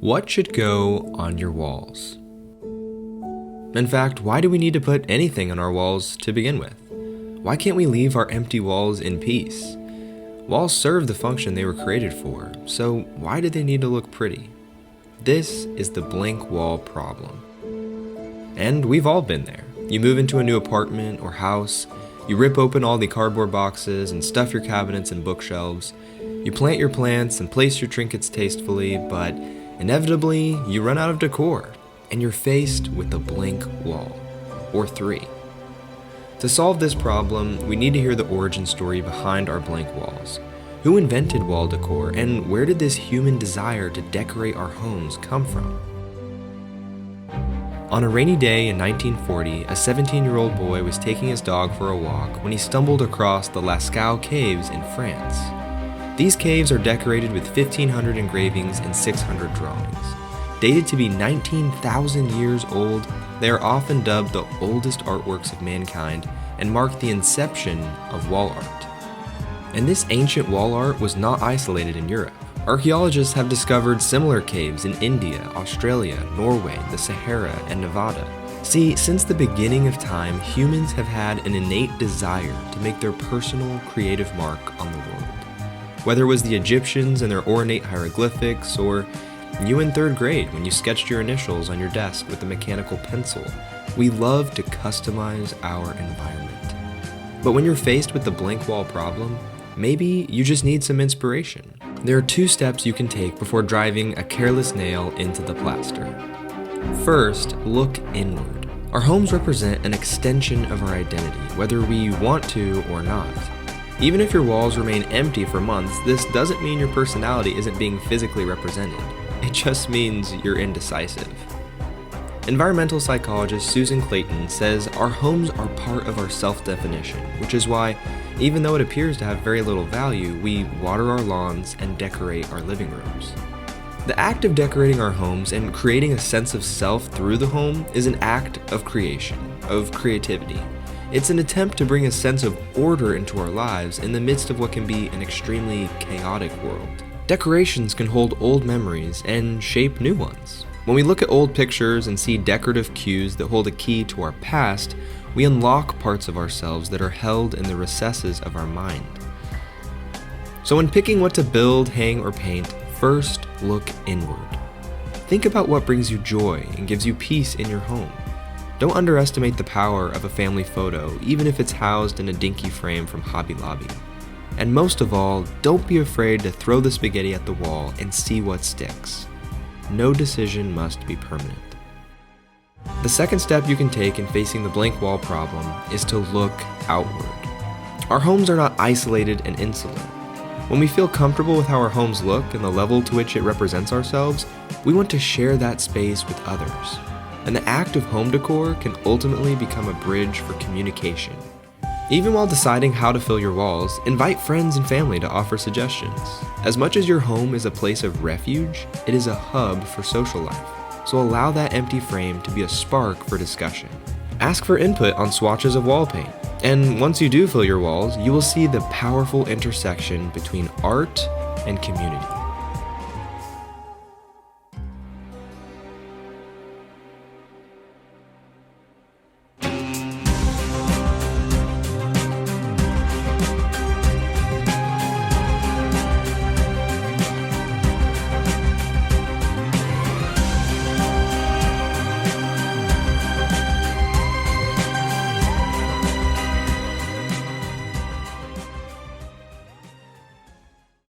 What should go on your walls? In fact, why do we need to put anything on our walls to begin with? Why can't we leave our empty walls in peace? Walls serve the function they were created for, so why do they need to look pretty? This is the blank wall problem. And we've all been there. You move into a new apartment or house, you rip open all the cardboard boxes and stuff your cabinets and bookshelves. You plant your plants and place your trinkets tastefully, but inevitably you run out of decor and you're faced with a blank wall, or three. To solve this problem, we need to hear the origin story behind our blank walls. Who invented wall decor, and where did this human desire to decorate our homes come from? On a rainy day in 1940, a 17-year-old boy was taking his dog for a walk when he stumbled across the Lascaux Caves in France. These caves are decorated with 1,500 engravings and 600 drawings. Dated to be 19,000 years old, they are often dubbed the oldest artworks of mankind and mark the inception of wall art. And this ancient wall art was not isolated in Europe. Archaeologists have discovered similar caves in India, Australia, Norway, the Sahara, and Nevada. See, since the beginning of time, humans have had an innate desire to make their personal creative mark on the world. Whether it was the Egyptians and their ornate hieroglyphics, or you in third grade when you sketched your initials on your desk with a mechanical pencil, we love to customize our environment. But when you're faced with the blank wall problem, maybe you just need some inspiration. There are 2 steps you can take before driving a careless nail into the plaster. First, look inward. Our homes represent an extension of our identity, whether we want to or not. Even if your walls remain empty for months, this doesn't mean your personality isn't being physically represented. It just means you're indecisive. Environmental psychologist Susan Clayton says our homes are part of our self-definition, which is why, even though it appears to have very little value, we water our lawns and decorate our living rooms. The act of decorating our homes and creating a sense of self through the home is an act of creation, of creativity. It's an attempt to bring a sense of order into our lives in the midst of what can be an extremely chaotic world. Decorations can hold old memories and shape new ones. When we look at old pictures and see decorative cues that hold a key to our past, we unlock parts of ourselves that are held in the recesses of our mind. So when picking what to build, hang, or paint, first look inward. Think about what brings you joy and gives you peace in your home. Don't underestimate the power of a family photo, even if it's housed in a dinky frame from Hobby Lobby. And most of all, don't be afraid to throw the spaghetti at the wall and see what sticks. No decision must be permanent. The second step you can take in facing the blank wall problem is to look outward. Our homes are not isolated and insular. When we feel comfortable with how our homes look and the level to which it represents ourselves, we want to share that space with others. And the act of home decor can ultimately become a bridge for communication. Even while deciding how to fill your walls, invite friends and family to offer suggestions. As much as your home is a place of refuge, it is a hub for social life. So allow that empty frame to be a spark for discussion. Ask for input on swatches of wall paint. And once you do fill your walls, you will see the powerful intersection between art and community.